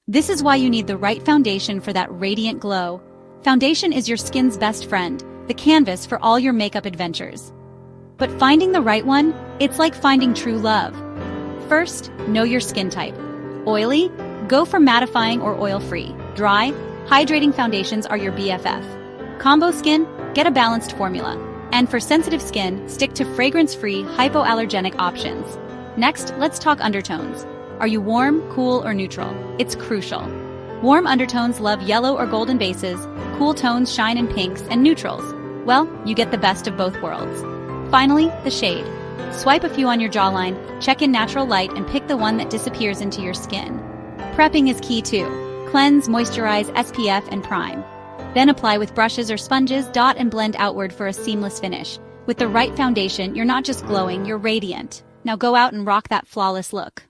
This is why you need the right foundation for that radiant glow. Foundation is your skin's best friend, the canvas for all your makeup adventures. But finding the right one, it's like finding true love. First, know your skin type. Oily? Go for mattifying or oil-free. Dry? Hydrating foundations are your BFF. Combo skin? Get a balanced formula. And for sensitive skin, stick to fragrance-free, hypoallergenic options. Next, let's talk undertones. Are you warm, cool, or neutral? It's crucial. Warm undertones love yellow or golden bases, cool tones shine in pinks and neutrals. Well, you get the best of both worlds. Finally, the shade. Swipe a few on your jawline, check in natural light, and pick the one that disappears into your skin. Prepping is key too. Cleanse, moisturize, SPF, and prime. Then apply with brushes or sponges, dot and blend outward for a seamless finish. With the right foundation, you're not just glowing, you're radiant. Now go out and rock that flawless look.